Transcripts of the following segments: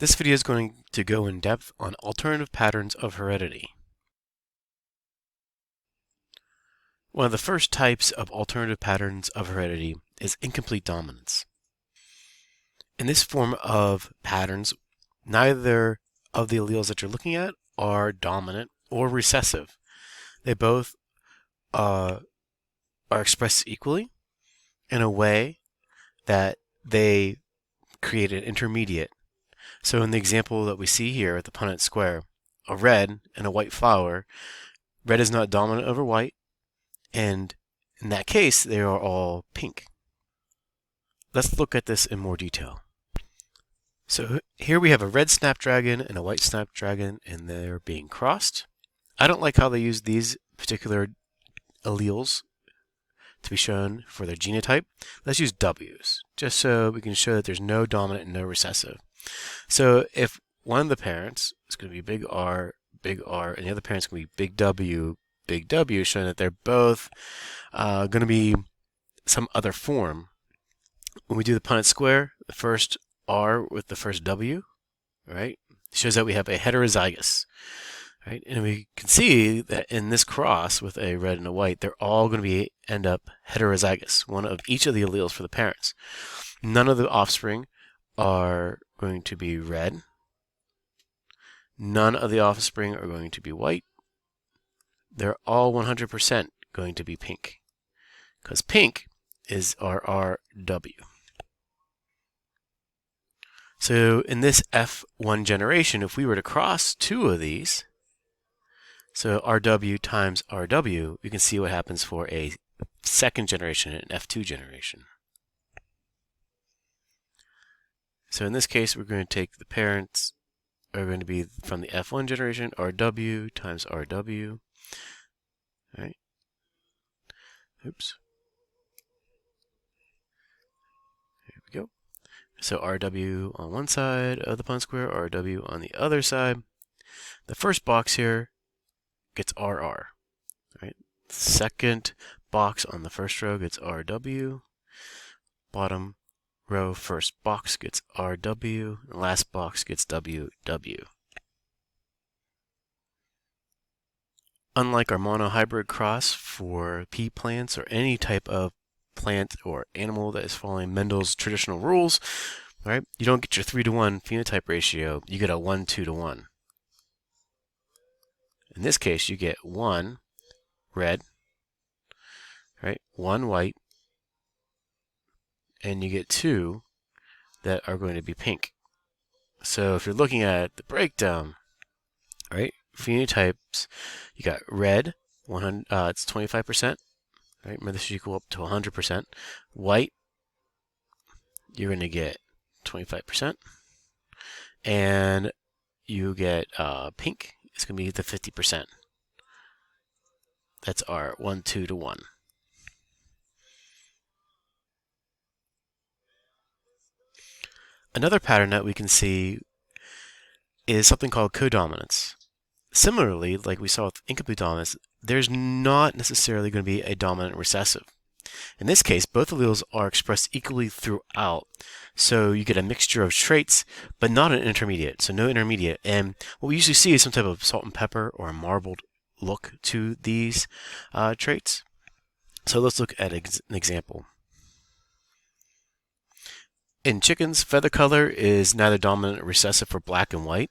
This video is going to go in depth on alternative patterns of heredity. One of the first types of alternative patterns of heredity is incomplete dominance. In this form of patterns, neither of the alleles that you're looking at are dominant or recessive. They both are expressed equally in a way that they create an intermediate. So in the example that we see here at the Punnett square, a red and a white flower, red is not dominant over white, and in that case, they are all pink. Let's look at this in more detail. So here we have a red snapdragon and a white snapdragon, and they're being crossed. I don't like how they use these particular alleles to be shown for their genotype. Let's use W's, just so we can show that there's no dominant and no recessive. So if one of the parents is going to be big R, and the other parent's going to be big W, showing that they're both going to be some other form. When we do the Punnett square, the first R with the first W, right, shows that we have a heterozygous. Right? And we can see that in this cross with a red and a white, they're all going to end up heterozygous, one of each of the alleles for the parents. None of the offspring are going to be red. None of the offspring are going to be white. They're all 100% going to be pink, because pink is our RW. So in this F1 generation, if we were to cross two of these, so RW times RW, you can see what happens for a second generation, an F2 generation. So in this case, we're going to take the parents are going to be from the F1 generation, RW times RW. All right. Oops. There we go. So RW on one side of the Punnett square, RW on the other side. The first box here gets RR. Right? Second box on the first row gets RW. Bottom row first box gets RW. And last box gets WW. Unlike our monohybrid cross for pea plants or any type of plant or animal that is following Mendel's traditional rules, right? You don't get your 3-to-1 phenotype ratio, you get a 1-2-to-1. In this case, you get 1 red, right? 1 white, and you get 2 that are going to be pink. So if you're looking at the breakdown, right? Phenotypes, you got red, 100, it's 25%, right? Remember, this should equal up to 100%. White, you're going to get 25%, and you get pink. It's going to be the 50%. That's our 1-2-to-1. Another pattern that we can see is something called codominance. Similarly, like we saw with incomplete dominance, there's not necessarily going to be a dominant recessive. In this case, both alleles are expressed equally throughout. So you get a mixture of traits, but not an intermediate. So no intermediate. And what we usually see is some type of salt and pepper or a marbled look to these traits. So let's look at an example. In chickens, feather color is neither dominant or recessive for black and white.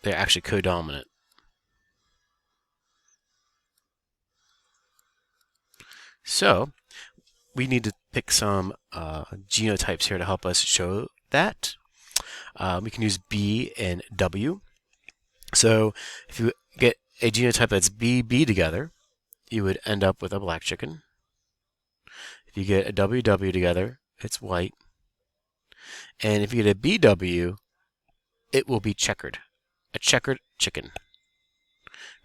They're actually codominant. So we need to pick some genotypes here to help us show that. We can use B and W. So if you get a genotype that's BB together, you would end up with a black chicken. If you get a WW together, it's white. And if you get a BW, it will be checkered. A checkered chicken.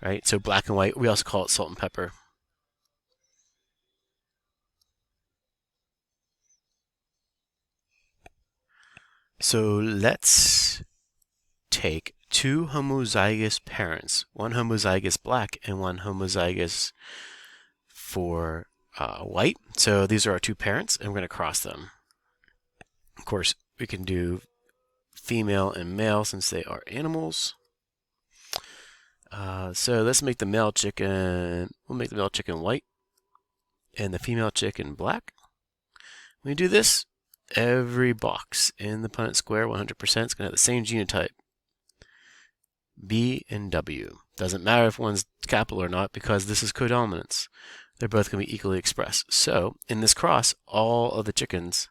Right? So black and white, we also call it salt and pepper. So let's take two homozygous parents, one homozygous black and one homozygous for white. So these are our two parents, and we're going to cross them. Of course, we can do female and male since they are animals. So let's make the male chicken, we'll make the male chicken white and the female chicken black. When we do this, every box in the Punnett square, 100%, is going to have the same genotype, B and W. Doesn't matter if one's capital or not because this is codominance. They're both going to be equally expressed. So in this cross, all of the chickens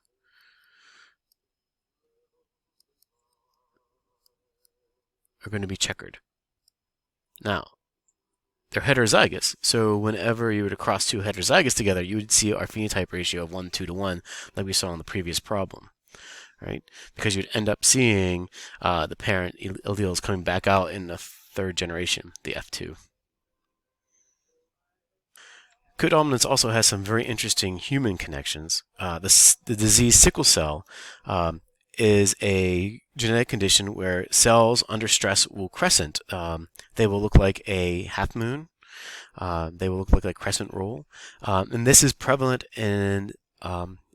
are going to be checkered. Now, they're heterozygous, so whenever you were to cross two heterozygous together, you would see our phenotype ratio of 1:2 to 1, like we saw in the previous problem, right? Because you'd end up seeing the parent alleles coming back out in the third generation, the F2. Codominance also has some very interesting human connections. The disease sickle cell is a genetic condition where cells under stress will crescent. They will look like a half moon. They will look like a crescent roll. And this is prevalent in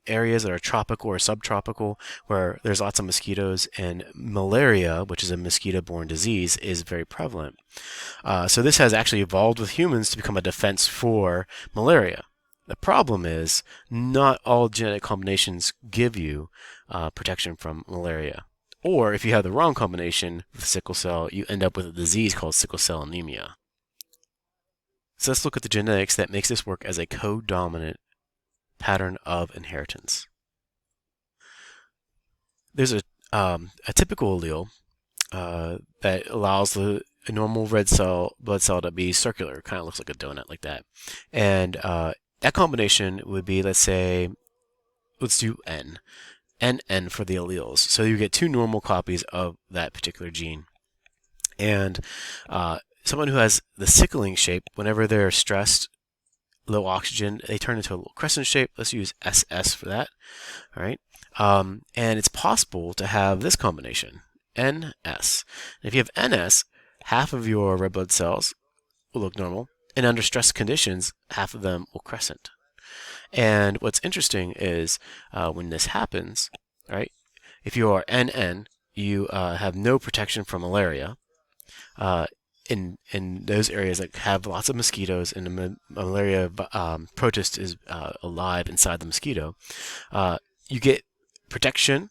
areas that are tropical or subtropical where there's lots of mosquitoes, and malaria, which is a mosquito-borne disease, is very prevalent. So this has actually evolved with humans to become a defense for malaria. The problem is not all genetic combinations give you protection from malaria. Or if you have the wrong combination with sickle cell, you end up with a disease called sickle cell anemia. So let's look at the genetics that makes this work as a codominant pattern of inheritance. There's a typical allele that allows a normal blood cell to be circular. Kind of looks like a donut like that. And that combination would be, let's say, let's do N. NN for the alleles. So you get two normal copies of that particular gene. And someone who has the sickling shape, whenever they're stressed, low oxygen, they turn into a little crescent shape. Let's use SS for that. All right. And it's possible to have this combination, NS. And if you have NS, half of your red blood cells will look normal, and under stress conditions, half of them will crescent. And what's interesting is when this happens, right? If you are NN, you have no protection from malaria. In those areas that have lots of mosquitoes and the malaria protist is alive inside the mosquito, you get protection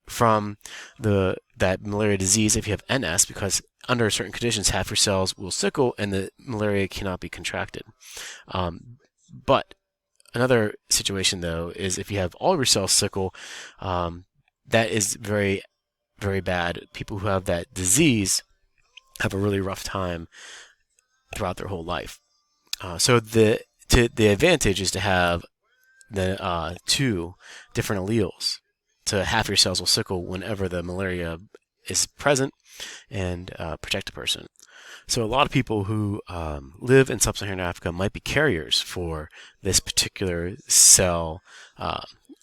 from that malaria disease if you have NS, because under certain conditions half your cells will sickle and the malaria cannot be contracted. But another situation though is if you have all your cells sickle, that is very, very bad. People who have that disease have a really rough time throughout their whole life. So the advantage is to have the two different alleles. So half your cells will sickle whenever the malaria is present and protect a person. So a lot of people who live in sub-Saharan Africa might be carriers for this particular cell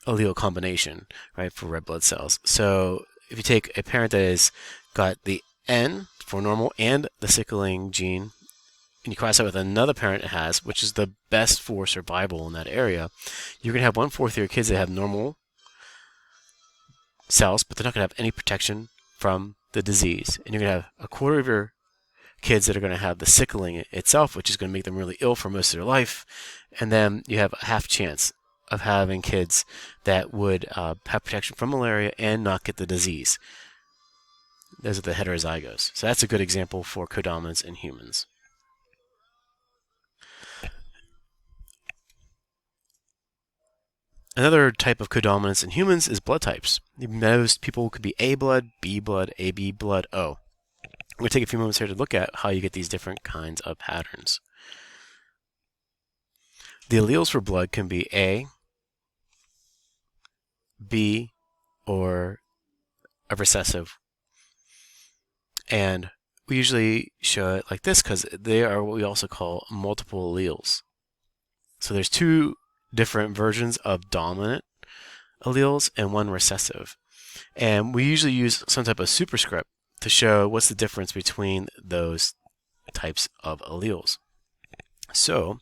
allele combination, right, for red blood cells. So if you take a parent that has got the N for normal and the sickling gene, and you cross that with another parent it has, which is the best for survival in that area, you're going to have 1/4 of your kids that have normal cells, but they're not going to have any protection from the disease. And you're going to have 1/4 of your kids that are going to have the sickling itself, which is going to make them really ill for most of their life. And then you have a half chance of having kids that would have protection from malaria and not get the disease. Those are the heterozygous. So that's a good example for codominance in humans. Another type of codominance in humans is blood types. Most people could be A blood, B blood, AB blood, O. I'm going to take a few moments here to look at how you get these different kinds of patterns. The alleles for blood can be A, B, or a recessive. And we usually show it like this because they are what we also call multiple alleles. So there's two different versions of dominant alleles and one recessive. And we usually use some type of superscript to show what's the difference between those types of alleles. So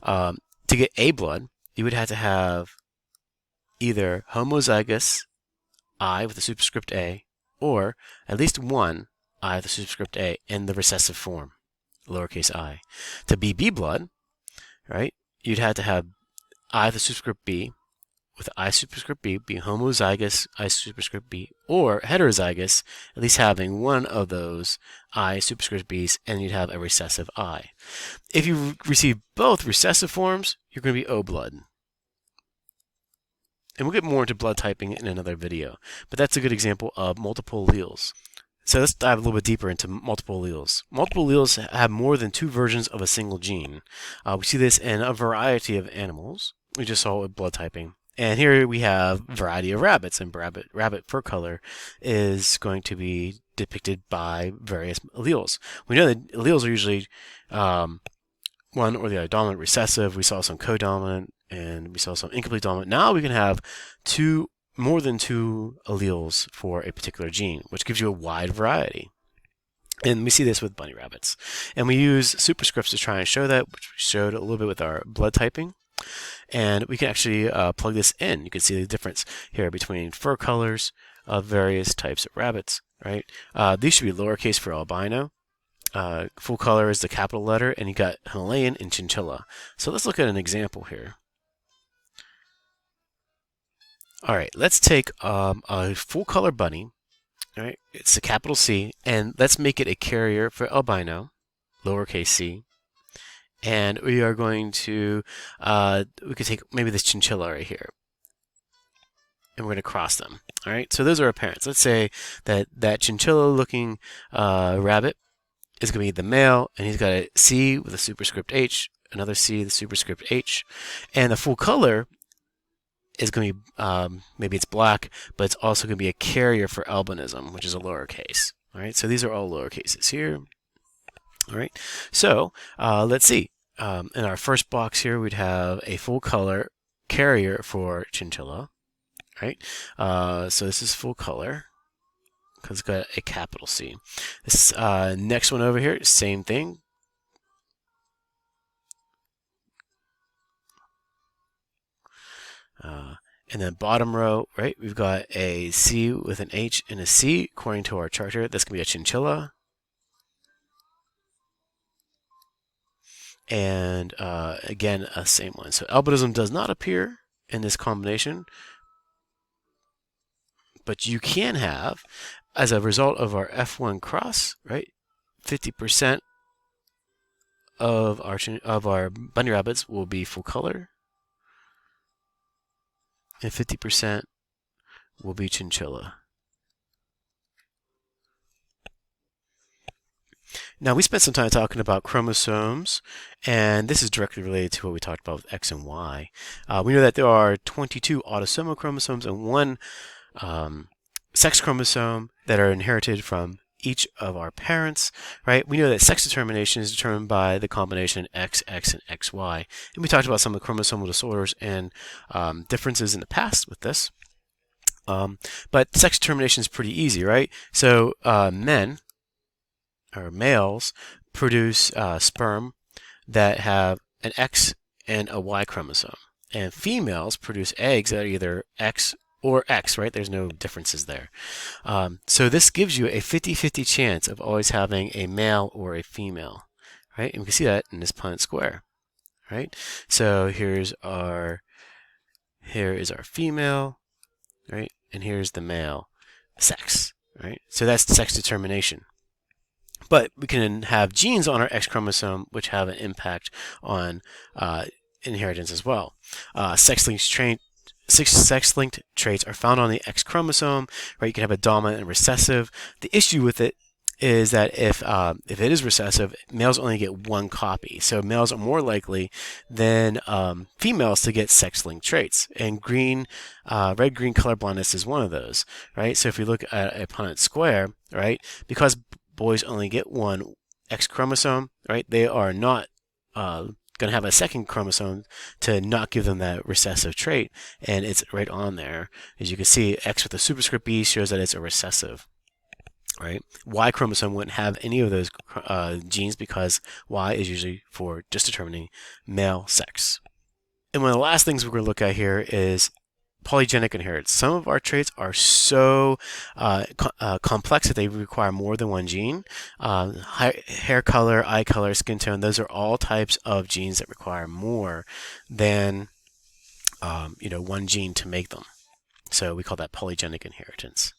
to get A blood, you would have to have either homozygous I with the superscript A or at least one I with the superscript A in the recessive form, lowercase I. To be B blood, right, you'd have to have I with the superscript B with I superscript B be homozygous I superscript B, or heterozygous, at least having one of those I superscript B's, and you'd have a recessive I. If you receive both recessive forms, you're going to be O blood. And we'll get more into blood typing in another video, but that's a good example of multiple alleles. So let's dive a little bit deeper into multiple alleles. Multiple alleles have more than two versions of a single gene. We see this in a variety of animals. We just saw it with blood typing. And here we have a variety of rabbits, and rabbit fur color is going to be depicted by various alleles. We know that alleles are usually one or the other, dominant, recessive. We saw some codominant, and we saw some incomplete dominant. Now we can have more than two alleles for a particular gene, which gives you a wide variety. And we see this with bunny rabbits. And we use superscripts to try and show that, which we showed a little bit with our blood typing. And we can actually plug this in. You can see the difference here between fur colors of various types of rabbits, right? These should be lowercase for albino. Full color is the capital letter, and you got Himalayan and chinchilla. So let's look at an example here. All right, let's take a full color bunny. All right, it's a capital C, and let's make it a carrier for albino, lowercase c. And we are going to, we could take maybe this chinchilla right here, and we're going to cross them. All right, so those are our parents. Let's say that chinchilla-looking rabbit is going to be the male, and he's got a C with a superscript H, another C with a superscript H, and the full color is going to be, maybe it's black, but it's also going to be a carrier for albinism, which is a lowercase. All right, so these are all lowercases here. All right, so let's see. In our first box here, we'd have a full color carrier for chinchilla. Right, so this is full color because it's got a capital C. This next one over here, same thing. And then bottom row, right, we've got a C with an H and a C according to our chart here. That's going to be a chinchilla. And again, a same one. So albinism does not appear in this combination, but you can have, as a result of our F1 cross, right, 50% of our bunny rabbits will be full color, and 50% will be chinchilla. Now, we spent some time talking about chromosomes, and this is directly related to what we talked about with X and Y. We know that there are 22 autosomal chromosomes and one sex chromosome that are inherited from each of our parents, right? We know that sex determination is determined by the combination X, X, and XY. And we talked about some of the chromosomal disorders and differences in the past with this. But sex determination is pretty easy, right? So men, or males, produce sperm that have an X and a Y chromosome. And females produce eggs that are either X or X, right? There's no differences there. So this gives you a 50-50 chance of always having a male or a female, right? And we can see that in this Punnett square, right? So here is our female, right? And here's the male sex, right? So that's sex determination. But we can have genes on our X chromosome which have an impact on inheritance as well. Sex-linked traits are found on the X chromosome, right? You can have a dominant and recessive. The issue with it is that if it is recessive, males only get one copy. So males are more likely than females to get sex-linked traits. And red-green color blindness is one of those, right? So if we look at a Punnett square, right, because boys only get one X chromosome, right, they are not going to have a second chromosome to not give them that recessive trait, and it's right on there. As you can see, X with a superscript B shows that it's a recessive, right? Y chromosome wouldn't have any of those genes because Y is usually for just determining male sex. And one of the last things we're going to look at here is polygenic inheritance. Some of our traits are so complex that they require more than one gene. Hair color, eye color, skin tone, those are all types of genes that require more than one gene to make them. So we call that polygenic inheritance.